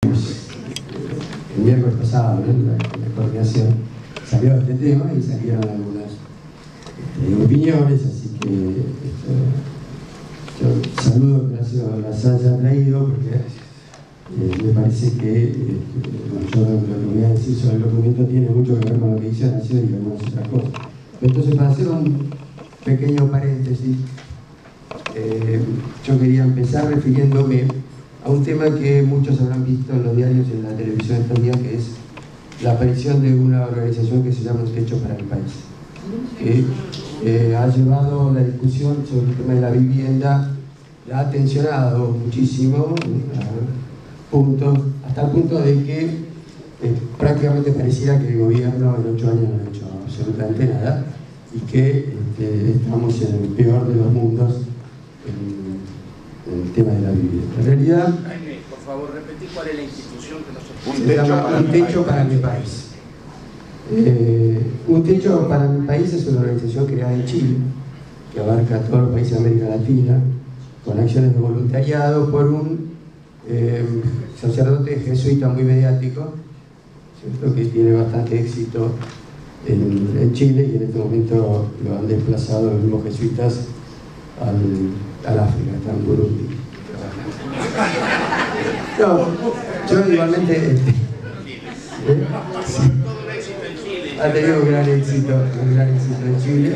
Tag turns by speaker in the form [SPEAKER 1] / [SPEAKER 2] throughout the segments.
[SPEAKER 1] El miércoles pasado, ¿no? La coordinación salió de este tema y salieron algunas opiniones, así que yo saludo que las haya traído, porque me parece que yo lo que voy a decir sobre el documento tiene mucho que ver con lo que dice la Nación y algunas otras cosas. Entonces, para hacer un pequeño paréntesis, yo quería empezar refiriéndome a un tema que muchos habrán visto en los diarios y en la televisión estos días, que es la aparición de una organización que se llama Un Techo para el País, que ha llevado la discusión sobre el tema de la vivienda, la ha tensionado muchísimo, hasta el punto de que prácticamente pareciera que el gobierno en 8 años no ha hecho absolutamente nada y que estamos en el peor de los mundos en el tema de la vivienda. En realidad,
[SPEAKER 2] por favor, repetí cuál es la institución que nos
[SPEAKER 1] se llama Un Techo para mi País. Un Techo para mi País es una organización creada en Chile, que abarca todos los países de América Latina, con acciones de voluntariado por un sacerdote jesuita muy mediático, ¿cierto?, que tiene bastante éxito en Chile, y en este momento lo han desplazado los mismos jesuitas al África, está en Burundi. No, yo igualmente ha tenido un gran éxito en Chile.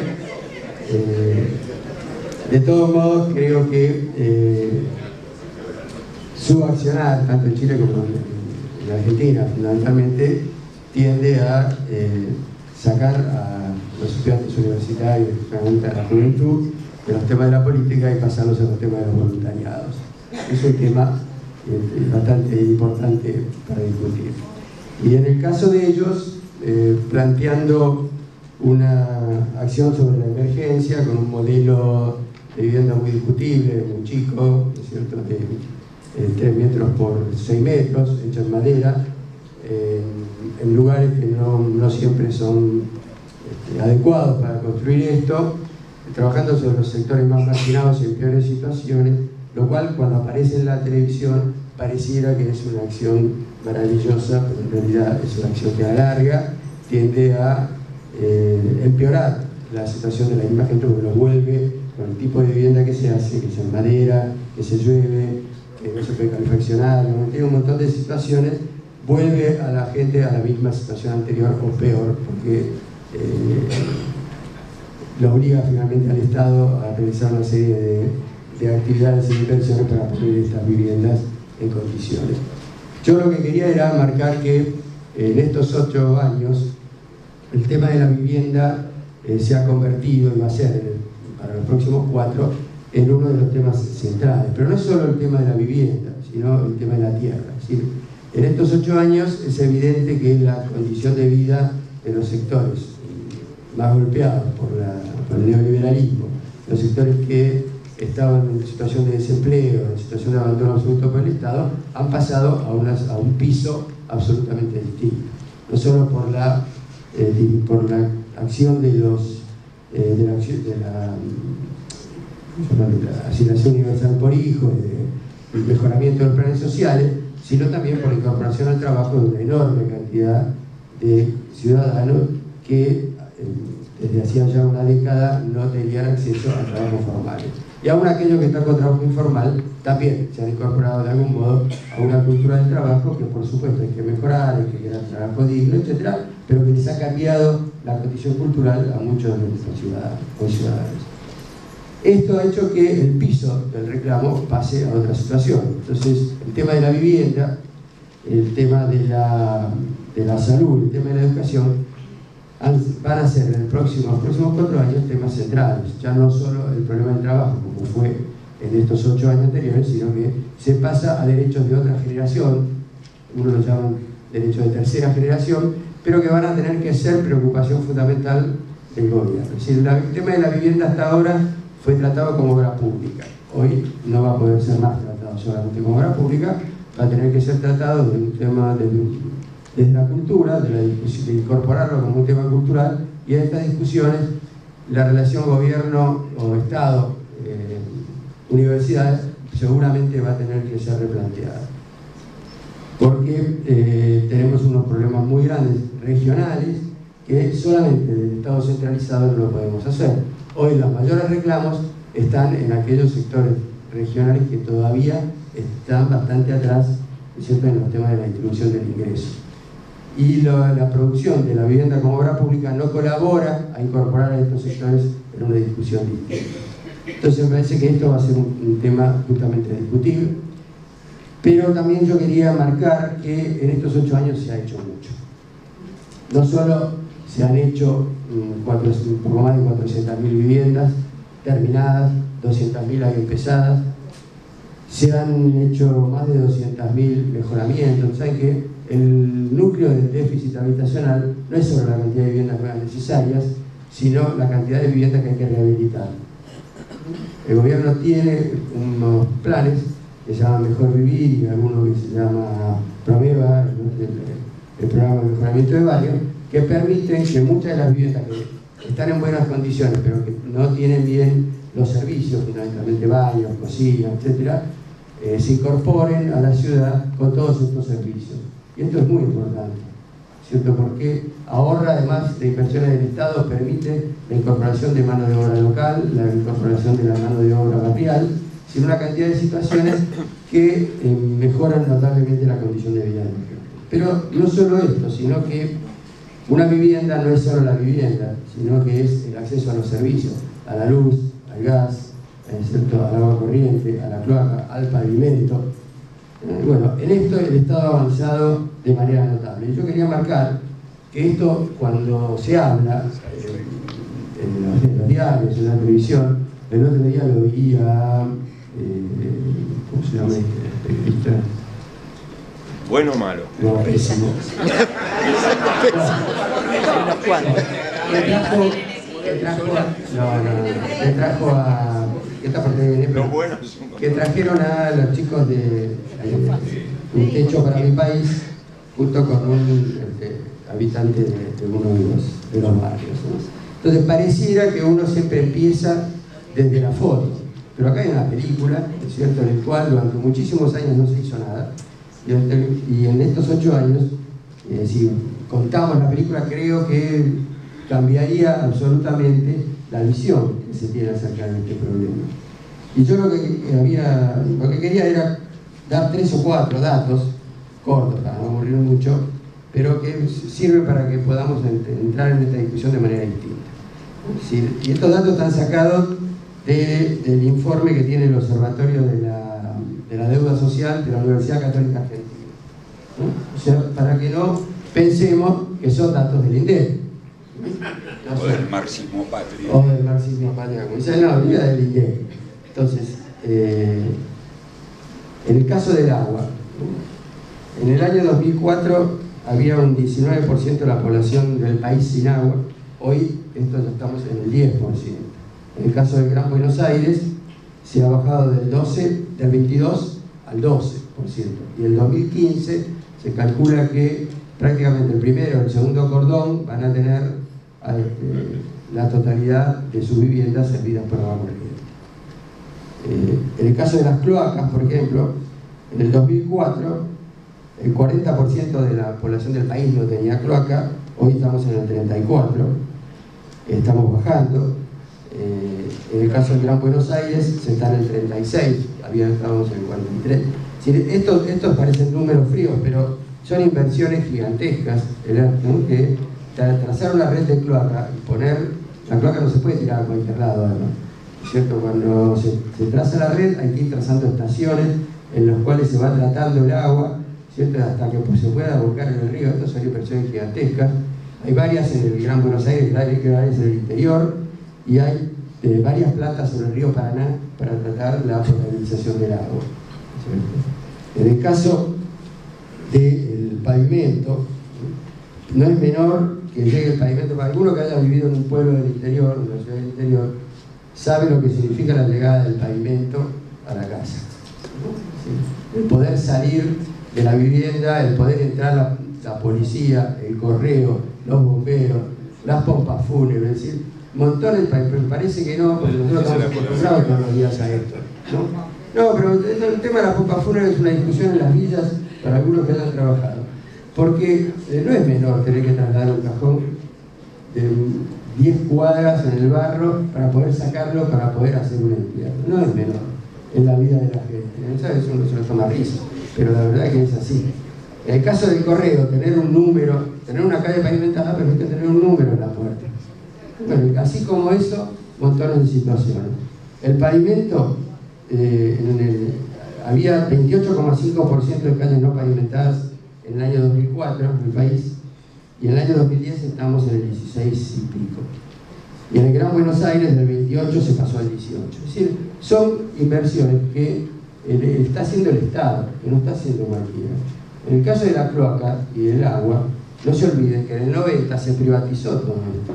[SPEAKER 1] De todos modos, creo que su accionar, tanto en Chile como en Argentina, fundamentalmente, tiende a sacar a los estudiantes universitarios, a la juventud, de los temas de la política y pasarlos a los temas de los voluntariados. Es un tema bastante importante para discutir. Y en el caso de ellos, planteando una acción sobre la emergencia con un modelo de vivienda muy discutible, muy chico, ¿no es cierto?, de 3 metros por 6 metros, hecho en madera, en lugares que no siempre son adecuados para construir esto, trabajando sobre los sectores más marginados y en peores situaciones, lo cual, cuando aparece en la televisión, pareciera que es una acción maravillosa, pero en realidad es una acción que alarga, tiende a empeorar la situación de la imagen, porque lo vuelve con el tipo de vivienda que se hace, que es en madera, que se llueve, que no se puede calefaccionar, ¿no? Tiene un montón de situaciones, vuelve a la gente a la misma situación anterior o peor, porque lo obliga finalmente al Estado a realizar una serie de actividades y inversiones para poner estas viviendas en condiciones. Yo lo que quería era marcar que en estos 8 años el tema de la vivienda se ha convertido, y va a ser para los próximos 4, en uno de los temas centrales. Pero no es solo el tema de la vivienda, sino el tema de la tierra. Es decir, en estos 8 años es evidente que la condición de vida de los sectores más golpeados por el neoliberalismo, los sectores que estaban en situación de desempleo, en situación de abandono absoluto por el Estado, han pasado a un piso absolutamente distinto. No solo por la acción de la asignación universal por hijo, el mejoramiento de los planes sociales, sino también por la incorporación al trabajo de una enorme cantidad de ciudadanos que desde hacía ya una década no tenían acceso al trabajo formal. Y aún aquellos que están con trabajo informal también se han incorporado de algún modo a una cultura del trabajo que, por supuesto, hay que mejorar, hay que crear trabajo digno, etc., pero que les ha cambiado la condición cultural a muchos de nuestros ciudadanos. Esto ha hecho que el piso del reclamo pase a otra situación. Entonces, el tema de la vivienda, el tema de la salud, el tema de la educación, van a ser en los próximos 4 años temas centrales. Ya no solo el problema del trabajo, como fue en estos 8 años anteriores, sino que se pasa a derechos de otra generación, unos los llaman derechos de tercera generación, pero que van a tener que ser preocupación fundamental del gobierno. Es decir, el tema de la vivienda hasta ahora fue tratado como obra pública. Hoy no va a poder ser más tratado solamente como obra pública, va a tener que ser tratado de un tema desde la cultura, de incorporarlo como un tema cultural, y en estas discusiones la relación gobierno o Estado, universidades, seguramente va a tener que ser replanteada. porque tenemos unos problemas muy grandes regionales que solamente del Estado centralizado no lo podemos hacer. Hoy los mayores reclamos están en aquellos sectores regionales que todavía están bastante atrás, ¿cierto?, en los temas de la distribución del ingreso. Y la producción de la vivienda como obra pública no colabora a incorporar a estos sectores en una discusión distinta. Entonces me parece que esto va a ser un tema justamente discutible, pero también yo quería marcar que en estos 8 años se ha hecho mucho. No solo se han hecho un poco más de 400.000 viviendas terminadas, 200.000 hay empezadas, se han hecho más de 200.000 mejoramientos. ¿Saben que el núcleo del déficit habitacional no es solo la cantidad de viviendas nuevas necesarias, sino la cantidad de viviendas que hay que rehabilitar? El gobierno tiene unos planes que se llaman Mejor Vivir y alguno que se llama Promeva, el programa de mejoramiento de barrio, que permiten que muchas de las viviendas que están en buenas condiciones pero que no tienen bien los servicios, fundamentalmente baños, cocinas, etcétera, se incorporen a la ciudad con todos estos servicios. Y esto es muy importante, ¿cierto?, porque ahorra, además de inversiones del Estado, permite la incorporación de mano de obra local, la incorporación de la mano de obra barrial, sin una cantidad de situaciones que mejoran notablemente la condición de vida de la gente. Pero no solo esto, sino que una vivienda no es solo la vivienda, sino que es el acceso a los servicios, a la luz, al gas, ¿cierto?, al agua corriente, a la cloaca, al pavimento. Bueno, en esto el Estado ha avanzado de manera notable. Y yo quería marcar que esto, cuando se habla en los diarios, en la televisión, el otro día lo veía, ¿cómo se llama este periodista?
[SPEAKER 3] ¿Bueno o malo?
[SPEAKER 1] No, pésimo. Que trajeron a los chicos de Un Techo para Mi País, junto con un habitante de uno de los barrios, ¿no? Entonces pareciera que uno siempre empieza desde la foto, pero acá hay una película, ¿es cierto?, en el cual durante muchísimos años no se hizo nada, y en estos 8 años, si contamos la película, creo que cambiaría absolutamente la visión que se tiene acerca de este problema. Y yo lo que quería era dar 3 o 4 datos cortos, para no aburrir mucho, pero que sirven para que podamos entrar en esta discusión de manera distinta. Y estos datos están sacados del informe que tiene el Observatorio de la Deuda Social de la Universidad Católica Argentina, ¿no? O sea, para que no pensemos que son datos del INDEC, ¿no?
[SPEAKER 3] O del marxismo patria.
[SPEAKER 1] O del marxismo patria, como dicen, no, olvida del INDEC. Entonces, en el caso del agua, en el año 2004 había un 19% de la población del país sin agua. Hoy ya estamos en el 10%. En el caso del Gran Buenos Aires se ha bajado del 22 al 12%. Y en el 2015 se calcula que prácticamente el primero y el segundo cordón van a tener la totalidad de sus viviendas servidas por agua corriente. En el caso de las cloacas, por ejemplo, en el 2004 el 40% de la población del país no tenía cloaca, hoy estamos en el 34%, estamos bajando. En el caso del Gran Buenos Aires se está en el 36%, estábamos en el 43%. Estos parecen números fríos, pero son inversiones gigantescas, ¿no? Que trazar una red de cloaca y poner... La cloaca no se puede tirar a cualquier lado, además, ¿cierto? Cuando se traza la red hay que ir trazando estaciones en las cuales se va tratando el agua, ¿cierto?, hasta que se pueda volcar en el río. Estas son inversiones gigantescas. Hay varias en el Gran Buenos Aires, hay varias en el interior, y hay varias plantas sobre el río Paraná para tratar la potabilización del agua, ¿cierto? En el caso del pavimento, no es menor que llegue el pavimento. Para alguno que haya vivido en un pueblo del interior, en una ciudad del interior, sabe lo que significa la llegada del pavimento a la casa, ¿no? ¿Sí? El poder salir de la vivienda, el poder entrar la policía, el correo, los bomberos, las pompas fúnebres, es decir, montones, pero parece que no, porque nosotros estamos acostumbrados todos los días a esto, ¿no? No, pero el tema de las pompas fúnebres es una discusión en las villas para algunos que hayan trabajado. Porque no es menor tener que trasladar un cajón de 10 cuadras en el barro para poder sacarlo, para poder hacer un entierro. No es menor en la vida de la gente. ¿Sabes? Uno se lo toma risa, pero la verdad que es así. En el caso del correo, tener un número, tener una calle pavimentada, pero hay que tener un número en la puerta. Bueno, así como eso, montones de situaciones. El pavimento, había 28,5% de calles no pavimentadas en el año 2004 en el país, y en el año 2010 estamos en el 16 y pico. Y en el Gran Buenos Aires del 28 se pasó al 18. Es decir, son inversiones que está haciendo el Estado, que no está haciendo cualquiera. En el caso de la cloaca y del agua, no se olviden que en el 90 se privatizó todo esto.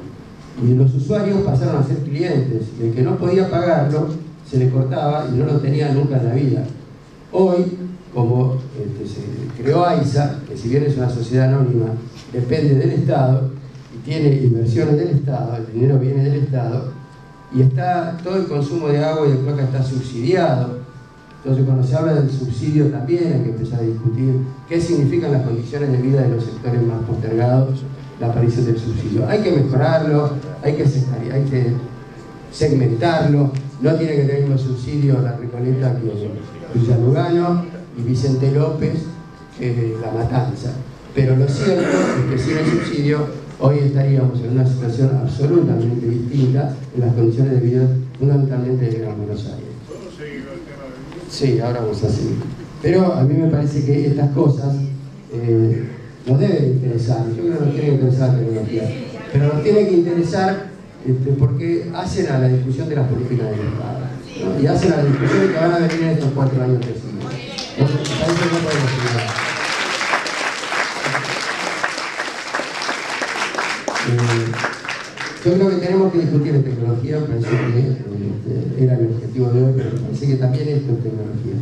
[SPEAKER 1] Y los usuarios pasaron a ser clientes, y el que no podía pagarlo se le cortaba y no lo tenía nunca en la vida. Hoy, como se creó AISA, que si bien es una sociedad anónima, depende del Estado y tiene inversiones del Estado, el dinero viene del Estado, y está todo el consumo de agua y de cloaca está subsidiado. Entonces, cuando se habla del subsidio también hay que empezar a discutir qué significan las condiciones de vida de los sectores más postergados, la aparición del subsidio. Hay que mejorarlo, hay que segmentarlo, no tiene que tener los subsidios la Recoleta que Villa Lugano y Vicente López, La Matanza. Pero lo cierto es que sin el subsidio hoy estaríamos en una situación absolutamente distinta en las condiciones de vida fundamentalmente de Gran Buenos Aires. Sí, ahora vamos a seguir. Pero a mí me parece que estas cosas nos deben interesar. Yo creo que nos tiene que interesar la tecnología, pero nos tiene que interesar porque hacen a la discusión de las políticas del Estado, ¿no? Y hacen a la discusión que van a venir en estos 4 años que siguen. Entonces, a eso no podemos llegar. Yo creo que tenemos que discutir en tecnología, me parece que era el objetivo de hoy, pero me parece que también esto es tecnología,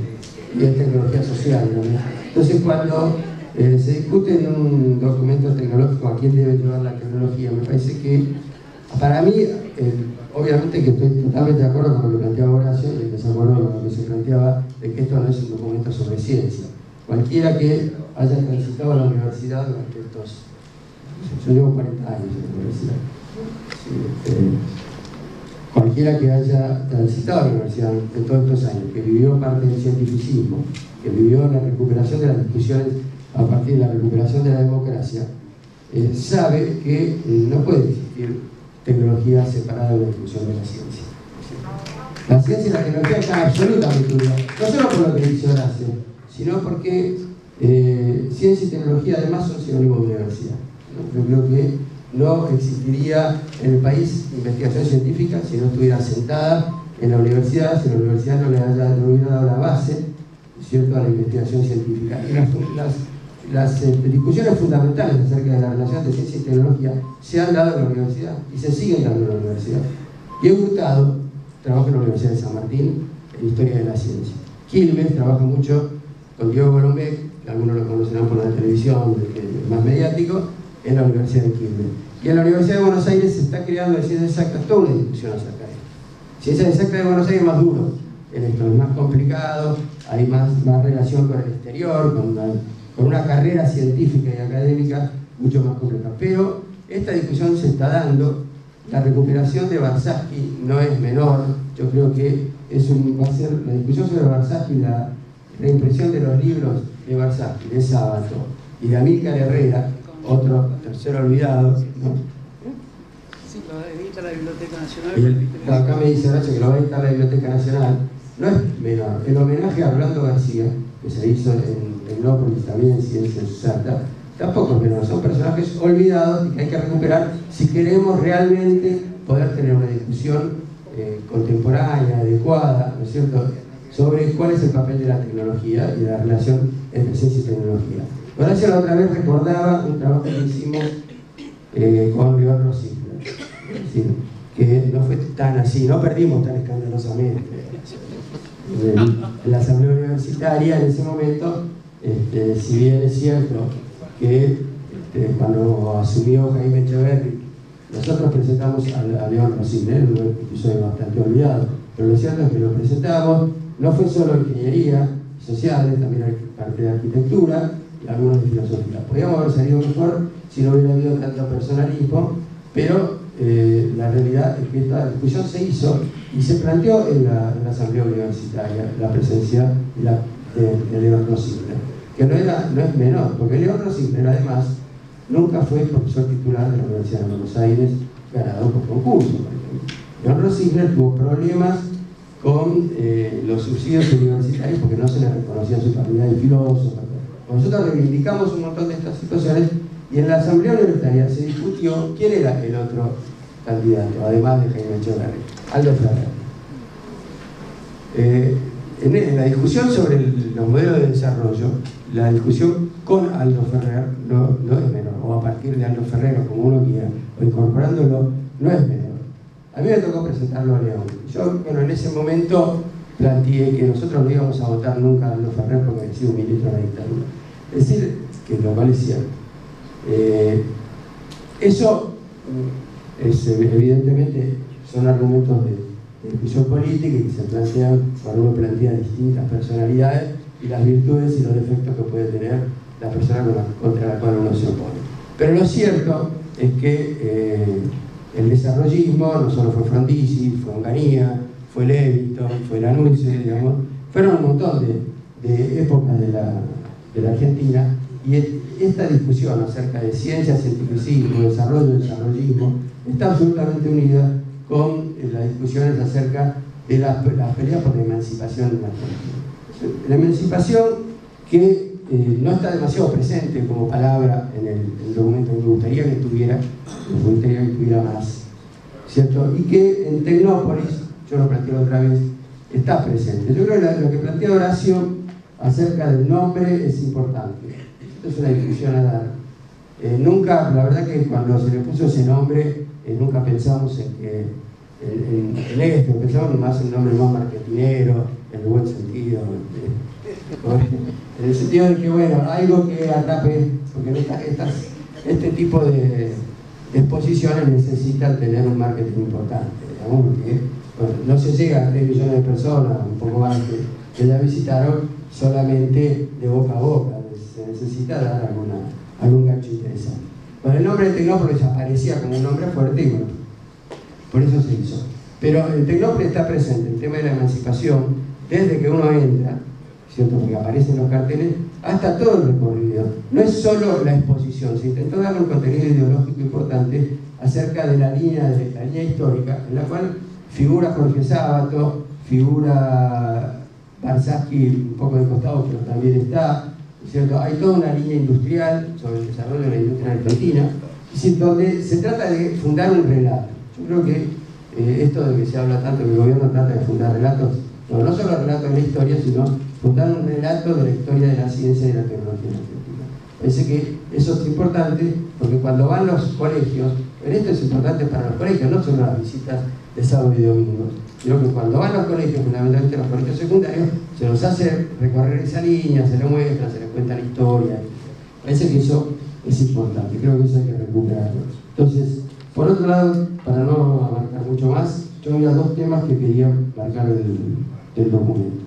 [SPEAKER 1] y es tecnología social, ¿no? Entonces, cuando se discute de un documento tecnológico a quién debe llevar la tecnología, me parece que, para mí, obviamente que estoy totalmente de acuerdo con lo que planteaba Horacio, y que se acordó con lo que se planteaba de que esto no es un documento sobre ciencia. Cualquiera que haya transitado la universidad durante estos... Yo llevo 40 años en la universidad. Cualquiera que haya transitado la universidad en todos estos años, que vivió parte del cientificismo, que vivió la recuperación de las discusiones a partir de la recuperación de la democracia, sabe que no puede existir tecnología separada de la discusión de la ciencia. La ciencia y la tecnología están absolutamente unidas, no solo por lo que dice Horacio, sino porque ciencia y tecnología además son sinónimos de universidad, ¿no? Yo creo que no existiría en el país investigación científica si no estuviera sentada en la universidad, si la universidad no le hubiera dado la base, ¿cierto?, a la investigación científica. Y las discusiones fundamentales acerca de la relación de ciencia y tecnología se han dado en la universidad y se siguen dando en la universidad. Diego Hurtado trabaja en la Universidad de San Martín en Historia de la Ciencia. Quilmes trabaja mucho con Diego Golombek, algunos lo conocerán por la televisión, más mediático, en la Universidad de Quilmes. Y en la Universidad de Buenos Aires se está creando en ciencias exactas toda una discusión acerca de esto. Ciencias exactas de Buenos Aires es más duro, en esto es más complicado, hay más relación con el exterior, con una carrera científica y académica mucho más compleja. Pero esta discusión se está dando, la recuperación de Warshawski no es menor, yo creo que va a ser la discusión sobre Warshawski, la reimpresión de los libros de Warshawski, de Sábato y de Amílcar Herrera, otro tercero olvidado, ¿no?
[SPEAKER 4] Sí, lo edita la Biblioteca Nacional.
[SPEAKER 1] Acá me dice Horacio que lo va a editar la Biblioteca Nacional. No es menor. El homenaje a Orlando García, que se hizo en Tecnópolis, también en Ciencias Exactas, tampoco es menor. Son personajes olvidados y que hay que recuperar si queremos realmente poder tener una discusión contemporánea, adecuada, ¿no es cierto?, sobre cuál es el papel de la tecnología y de la relación entre ciencia y tecnología. Horacio la otra vez recordaba un trabajo que hicimos con León Rosicler, que no fue tan así, no perdimos tan escandalosamente. En la asamblea universitaria en ese momento, si bien es cierto que cuando asumió Jaime Echeverri, nosotros presentamos a León Rosicler, un episodio bastante olvidado, pero lo cierto es que lo presentamos, no fue solo ingeniería, sociales, también hay parte de arquitectura y algunos de filosofía. Podríamos haber salido mejor si no hubiera habido tanto personalismo, pero la realidad es que esta discusión se hizo y se planteó en la Asamblea Universitaria la presencia de León Rosingler, que no es menor, porque León Rosingler además nunca fue profesor titular de la Universidad de Buenos Aires, ganado por concurso. León Rosingler tuvo problemas con los subsidios universitarios porque no se le reconocía su calidad de filósofo. Nosotros reivindicamos un montón de estas situaciones y en la Asamblea Universitaria se discutió quién era el otro candidato, además de Jaime Echeverri, Aldo Ferrer. En la discusión sobre los modelos de desarrollo, la discusión con Aldo Ferrer no es menor, o a partir de Aldo Ferrer, o como uno quiera, o incorporándolo, no es menor. A mí me tocó presentarlo a León. Yo, bueno, en ese momento planteé que nosotros no íbamos a votar nunca a Aldo Ferrer porque había sido un ministro de la dictadura. Es decir, que lo cual es cierto. Eso evidentemente son argumentos de discusión política y que se plantean cuando uno plantea distintas personalidades y las virtudes y los defectos que puede tener la persona contra la cual uno se opone. Pero lo cierto es que el desarrollismo no solo fue Frondizi, fue Onganía, fue Levitón, fue Lanuse, digamos, fueron un montón de épocas de la Argentina, y esta discusión acerca de ciencia, cientificismo, desarrollo, desarrollismo, está absolutamente unida con las discusiones acerca de las peleas por la emancipación de la Argentina. La emancipación que no está demasiado presente como palabra en el documento, me gustaría que tuviera más, ¿cierto? Y que en Tecnópolis, yo lo planteo otra vez, está presente. Yo creo que lo que plantea Horacio acerca del nombre es importante. Esto es una discusión a dar. Nunca, la verdad que cuando se le puso ese nombre, nunca pensamos en esto, pensamos más en un nombre más marketinero, en el buen sentido, en el sentido de que, bueno, algo que atrape, porque este tipo de exposiciones necesitan tener un marketing importante, digamos, porque bueno, no se llega a 3 millones de personas, un poco más que la visitaron solamente de boca a boca, se necesita dar algún gancho interesante. Bueno, el nombre de Tecnópolis aparecía como un nombre fuerte y bueno, por eso se hizo. Pero en Tecnópolis está presente el tema de la emancipación desde que uno entra, ¿cierto? Porque aparecen los carteles, hasta todo el recorrido. No es solo la exposición, se intentó darle un contenido ideológico importante acerca de la línea histórica, en la cual figura Jorge Sábato, figura Barsky un poco de costado, pero también está, ¿cierto? Hay toda una línea industrial sobre el desarrollo de la industria argentina, donde se trata de fundar un relato. Yo creo que esto de que se habla tanto, que el gobierno trata de fundar relatos, no solo relatos de la historia, sino fundar un relato de la historia de la ciencia y de la tecnología en Argentina. Parece que eso es importante, porque cuando van los colegios, esto es importante para los colegios, no solo las visitas de sábado y domingo, sino que cuando van los colegios, fundamentalmente los colegios secundarios, se los hace recorrer esa línea, se les muestra, se les cuenta la historia. Parece que eso es importante, creo que eso hay que recuperarlo. Entonces, por otro lado, para no abarcar mucho más, yo había 2 temas que quería marcar del documento.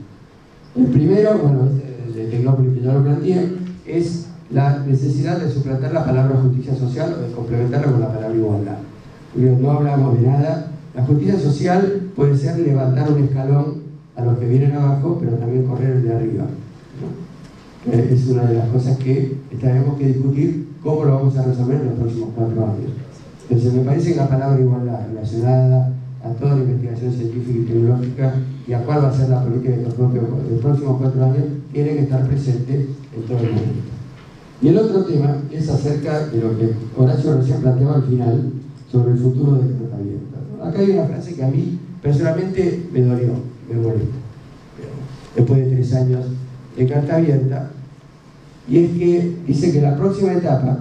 [SPEAKER 1] El primero, bueno, de Tecnópolis que ya lo planteé, es la necesidad de suplantar la palabra justicia social o de complementarla con la palabra igualdad. Porque no hablamos de nada. La justicia social puede ser levantar un escalón a los que vienen abajo, pero también correr el de arriba, ¿no? Es una de las cosas que tenemos que discutir cómo lo vamos a resolver en los próximos 4 años. Entonces me parece que la palabra igualdad relacionada a toda la investigación científica y tecnológica y a cuál va a ser la política de los próximos 4 años tiene que estar presente en todo el momento. Y el otro tema es acerca de lo que Horacio recién planteaba al final sobre el futuro de Carta Abierta. Acá hay una frase que a mí personalmente me dolió, me molesta, después de 3 años de Carta Abierta, y es que dice que la próxima etapa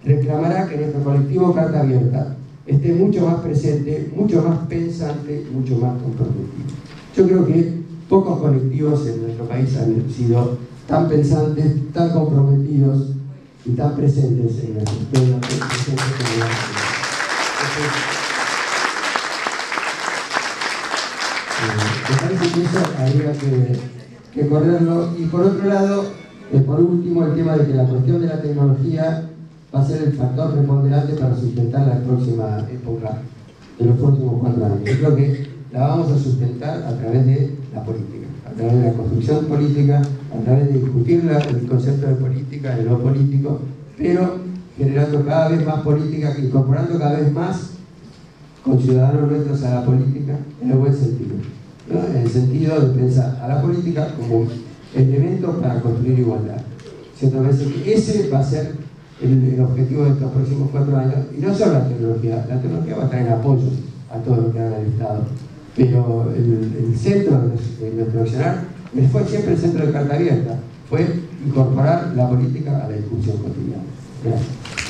[SPEAKER 1] reclamará que nuestro colectivo Carta Abierta esté mucho más presente, mucho más pensante, mucho más comprometido. Yo creo que pocos colectivos en nuestro país han sido tan pensantes, tan comprometidos y tan presentes en la historia. Me parece que eso habría que correrlo. Y por otro lado, por último, el tema de que la cuestión de la tecnología va a ser el factor preponderante para sustentar la próxima época, de los próximos 4 años. Yo creo que la vamos a sustentar a través de la política, a través de la construcción política, a través de discutir el concepto de política, de lo político, pero generando cada vez más política, incorporando cada vez más conciudadanos nuestros a la política en el buen sentido, ¿no? En el sentido de pensar a la política como elemento para construir igualdad. ¿Cierto? Ese va a ser el objetivo de estos próximos 4 años, y no solo la tecnología va a traer apoyo a todo lo que haga el Estado, pero el centro de nuestro accionar fue siempre el centro de Carta Abierta, fue incorporar la política a la discusión cotidiana. Gracias.